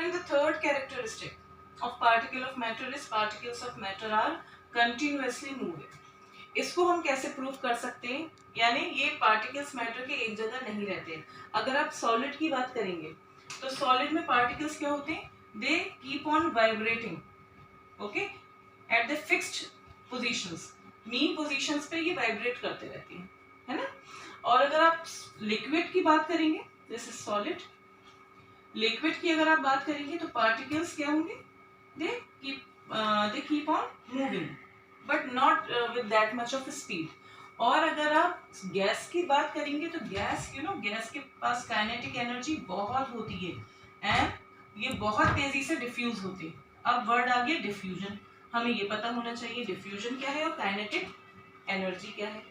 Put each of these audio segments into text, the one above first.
And the third characteristic of particle of matter is particles of matter are continuously moving. इसको हम कैसे prove कर सकते हैं? यानी ये पार्टिकल्स मैटर के एक जगह नहीं रहते हैं। अगर आप सॉलिड की बात करेंगे तो सॉलिड में पार्टिकल्स क्या होते हैं? They keep on vibrating, okay, at the fixed positions, mean positions पे ये वाइब्रेट करते रहती हैं, है ना। और अगर आप लिक्विड की बात करेंगे, दिस इज सॉलिड, लिक्विड की अगर आप बात करेंगे तो पार्टिकल्स क्या होंगे? They keep on moving but not with that much of speed. और अगर आप गैस की बात करेंगे तो गैस, गैस के पास काइनेटिक एनर्जी बहुत होती है एंड ये बहुत तेजी से डिफ्यूज होती है। अब वर्ड आ गया डिफ्यूजन। हमें ये पता होना चाहिए डिफ्यूजन क्या है और काइनेटिक एनर्जी क्या है।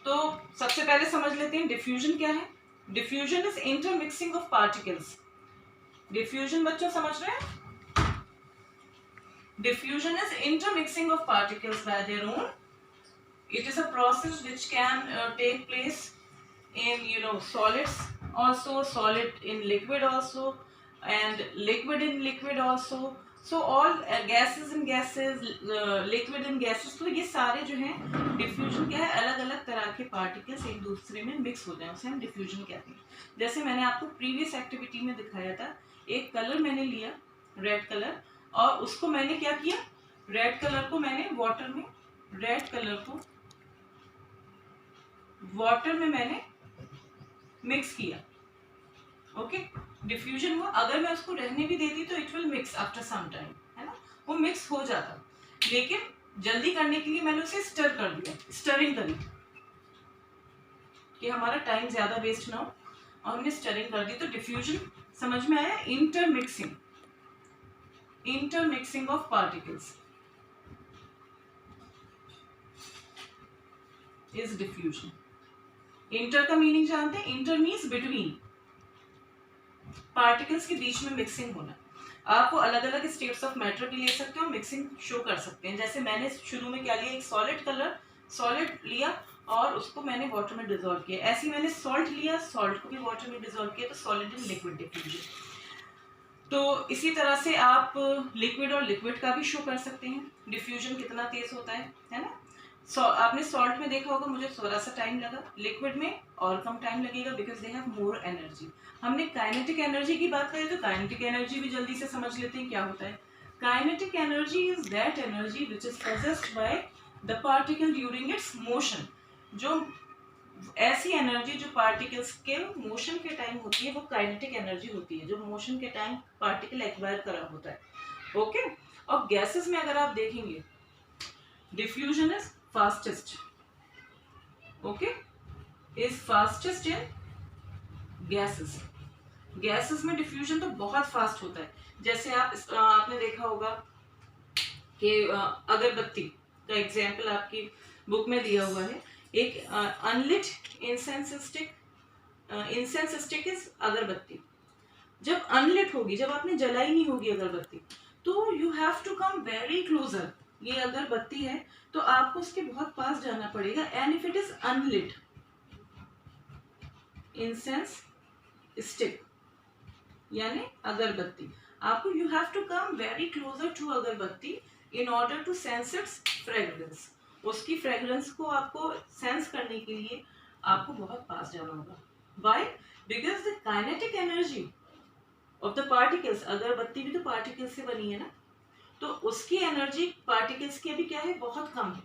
तो सबसे पहले समझ लेते हैं डिफ्यूजन क्या है। Diffusion is intermixing of particles. Diffusion बच्चों समझ रहे हैं? Diffusion is intermixing of particles by their own. It is a process which can take place in solids also, solid in liquid also, and liquid in liquid also. So all gases in gases, liquid in gases. तो ये सारे जो हैं diffusion क्या है? अलग अलग तरह के पार्टिकल्स एक दूसरे में मिक्स हो जाए, उसे हम डिफ्यूजन कहते हैं। जैसे मैंने आपको प्रीवियस एक्टिविटी में दिखाया था, एक कलर मैंने लिया रेड कलर, और उसको मैंने क्या किया, रेड कलर को मैंने वाटर में, रेड कलर को वाटर में मैंने मिक्स किया, ओके, डिफ्यूजन हुआ। अगर मैं उसको रहने भी देती तो it will mix after some time, है ना, वो मिक्स हो जाता। लेकिन जल्दी करने के लिए मैंने उसे स्टर कर दिया, स्टरिंग करी कि हमारा टाइम ज्यादा वेस्ट ना हो, और हमने स्टरिंग कर दी। तो डिफ्यूजन समझ में आया? Intermixing, intermixing of particles is diffusion. Inter का मीनिंग जानते हैं? इंटर मीन्स बिटवीन, पार्टिकल्स के बीच में मिक्सिंग होना। आप वो अलग अलग स्टेट्स ऑफ मैटर भी ले सकते हो, मिक्सिंग शो कर सकते हैं। जैसे मैंने शुरू में क्या लिया, एक सॉलिड कलर, सॉलिड लिया और उसको मैंने वाटर में डिसॉल्व किया। ऐसे ही मैंने सॉल्ट लिया, सॉल्ट को भी वाटर में डिसॉल्व किया, तो सॉलिड इन लिक्विड डिफ्यूजन। तो इसी तरह से आप लिक्विड और लिक्विड का भी शो कर सकते हैं डिफ्यूजन कितना तेज होता है ना। आपने सॉल्ट में देखा होगा मुझे थोड़ा सा टाइम लगा, लिक्विड में और कम टाइम लगेगा because they have more energy. हमने काइनेटिक एनर्जी की बात करें तो काइनेटिक एनर्जी भी जल्दी से समझ लेते हैं क्या होता है। Kinetic energy is that energy which is possessed by the particle during its motion. जो ऐसी एनर्जी जो पार्टिकल्स के मोशन के टाइम होती है वो काइनेटिक एनर्जी होती है, जो मोशन के टाइम पार्टिकल एक्वायर करा होता है, ओके। और गैसेस में अगर आप देखेंगे diffusion is fastest, okay, is fastest in gases. Gases में डिफ्यूजन तो बहुत फास्ट होता है। जैसे आपने देखा होगा कि अगरबत्ती का एग्जाम्पल आपकी बुक में दिया हुआ है। एक अनलिट इंसेंस स्टिक इज अगरबत्ती। जब अनलिट होगी, जब आपने जलाई नहीं होगी अगरबत्ती, तो you have to come very closer. ये अगरबत्ती है तो आपको उसके बहुत पास जाना पड़ेगा। And if it is unlit incense stick यानी अगरबत्ती, आपको you have to come very closer to agarbatti in order to sense its fragrance. उसकी फ्रेग्रेंस को आपको सेंस करने के लिए आपको बहुत पास जाना होगा। Why? Because the kinetic energy of the particles, अगरबत्ती भी तो पार्टिकल्स से बनी है ना, तो उसकी एनर्जी पार्टिकल्स की अभी क्या है, बहुत कम है।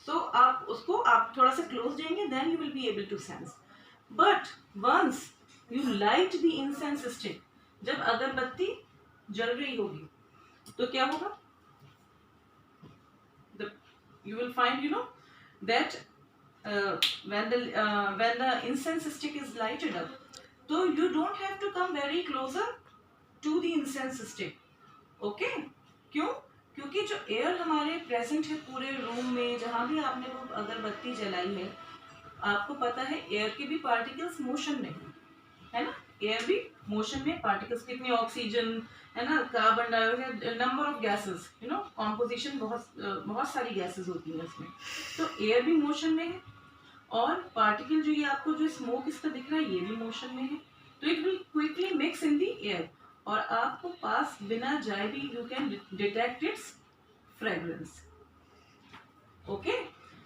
सो आप थोड़ा सा क्लोज जाएंगे, then you will be able to sense. But once you light the incense stick, जब अगरबत्ती जल रही होगी तो क्या होगा, you will find that when the incense stick is lighted up, so you don't have to come very closer to the incense stick, okay? क्यों? क्योंकि जो एयर हमारे प्रेजेंट है पूरे रूम में, जहाँ भी आपने वो अगरबत्ती जलाई है, आपको पता है एयर के भी पार्टिकल्स मोशन में है ना, एयर भी मोशन में, पार्टिकल्स कितने, ऑक्सीजन है ना, carbon dioxide, number of gases, composition बहुत सारी गैसेस होती हैं उसमें। तो एयर भी मोशन में है और पार्टिकल जो ये आपको जो स्मोक इसका दिख रहा है ये भी मोशन में है, तो it will quickly mix in the air. और आपको पास बिना जाए भी you can detect it's fragrance. Okay,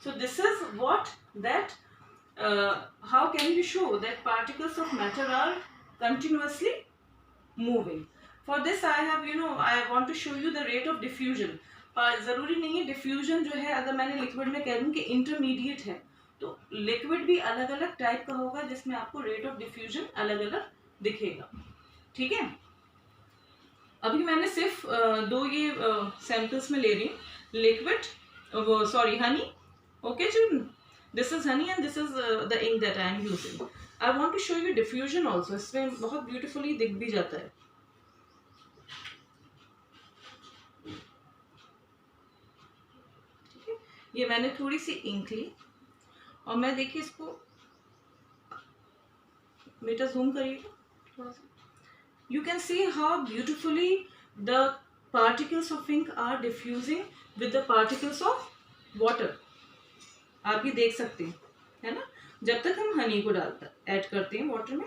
so this is what that how can you show that particles of matter are continuously moving. For this I have I want to show you the rate of diffusion. जरूरी नहीं है diffusion जो है अगर मैंने liquid में कह दूं कि इंटरमीडिएट है तो लिक्विड भी अलग अलग टाइप का होगा जिसमें आपको रेट ऑफ डिफ्यूजन अलग अलग दिखेगा. ठीक है, अभी मैंने सिर्फ दो ये सैंपल्स में ले रही हूँ. Liquid, sorry, honey. Okay children, this is honey and this is the ink that I am using. I want to show you diffusion also. इसमें बहुत beautifully दिख भी जाता है. ठीक है, ये मैंने थोड़ी सी इंक ली और मैं देखिए इसको बेटा जूम करिएगा थोड़ा सा. You can see how beautifully the particles of ink are diffusing with the particles of water. आप ये देख सकते हैं, है ना, जब तक हम हनी को ऐड करते हैं वाटर में.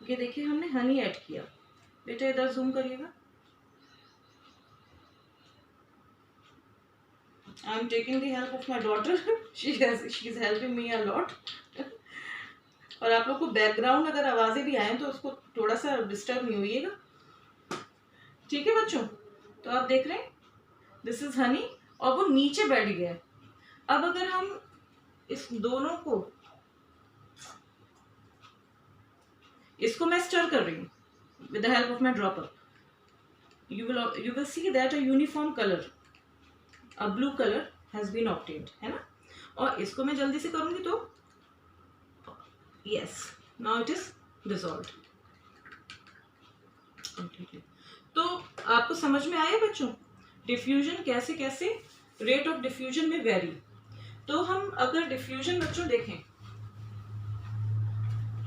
ये देखिए हमने हनी ऐड किया. बेटा इधर जूम करिएगा. I am taking the help of my daughter. She is helping me a lot. और आप लोग को बैकग्राउंड अगर आवाजें भी आए तो उसको थोड़ा सा डिस्टर्ब नहीं होइएगा. ठीक है बच्चों, तो आप देख रहे हैं दिस इज हनी और वो नीचे बैठ गया है. अब अगर हम इस दोनों को, इसको मैं स्टर कर रही हूँ with the help of my dropper. You will see that a uniform colour, a blue colour has been obtained, है ना. और इसको मैं जल्दी से करूंगी तो yes, now it is dissolved completely. तो आपको समझ में आया बच्चों डिफ्यूजन कैसे कैसे रेट ऑफ डिफ्यूजन में वेरी. तो हम अगर डिफ्यूजन बच्चों देखें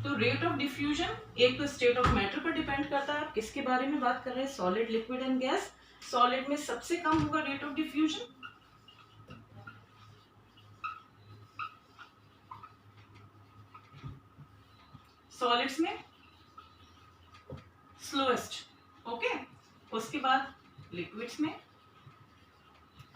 तो रेट ऑफ डिफ्यूजन एक तो स्टेट ऑफ मैटर पर डिपेंड करता है. आप किसके बारे में बात कर रहे हैं, solid, liquid and gas. Solid में सबसे कम होगा रेट ऑफ डिफ्यूजन, सॉलिड्स में स्लोएस्ट. ओके, उसके बाद लिक्विड्स में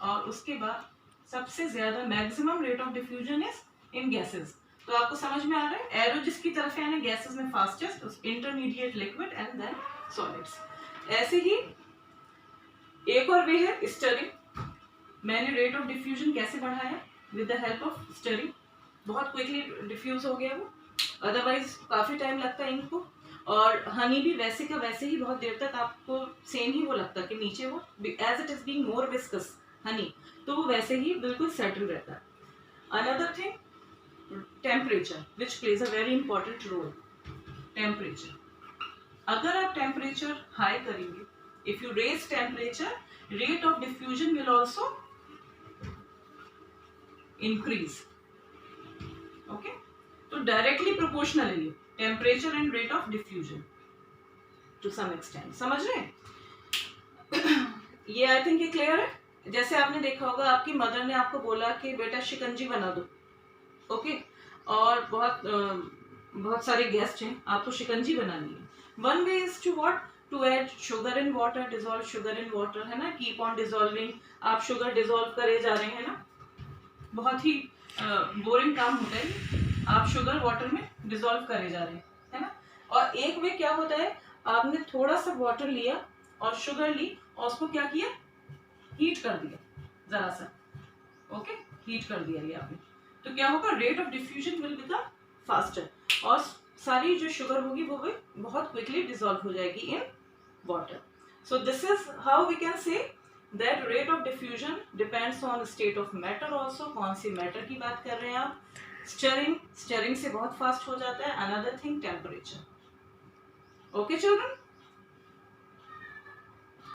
और उसके बाद सबसे ज्यादा maximum rate of diffusion is in gases. तो आपको समझ में आ रहा है एरो जिसकी तरफ है गैसेस में fastest, intermediate liquid and then solids. ऐसे ही एक और वे है स्टरिंग. मैंने रेट ऑफ डिफ्यूजन कैसे बढ़ाया with the help of stirring. बहुत क्विकली डिफ्यूज हो गया वो, अदरवाइज काफी टाइम लगता है इनको. और हनी भी वैसे का वैसे ही बहुत देर तक आपको सेम ही वो लगता है कि नीचे वो as it is being more viscous honey, तो वो वैसे ही बिल्कुल सेटल रहता है. Another thing temperature which plays a very important role. Temperature, अगर आप टेम्परेचर हाई करेंगे, if you raise temperature, rate of diffusion will also increase. Okay, तो directly proportionally temperature and rate of diffusion to some extent. समझ रहे हैं? ये I think ये clear है. जैसे आपने देखा होगा आपकी मदर ने आपको बोला कि बेटा शिकंजी बना दो. ओके, और बहुत सारे गेस्ट हैं, आपको शिकंजी बनानी है. One way is to what, to add sugar in water, dissolve sugar in water, है ना. कीप ऑन डिजोल्विंग, आप शुगर डिजोल्व करे जा रहे हैं ना. बहुत ही बोरिंग काम होता है. आप शुगर वाटर में डिजोल्व करे जा रहे हैं, है ना. और एक वे क्या होता है, आपने थोड़ा सा वाटर लिया और शुगर ली और उसको क्या किया, हीट कर दिया जरा सा. ओके, हीट कर दिया ये आपने, तो क्या होगा, rate of diffusion will become faster और सारी जो शुगर होगी वो भी बहुत क्विकली डिजोल्व हो जाएगी in water. So this is how we can say that rate of diffusion depends on state of matter also. कौन सी मैटर की बात कर रहे हैं आप. स्टरिंग से बहुत फास्ट हो जाता है. Another thing temperature. Okay children.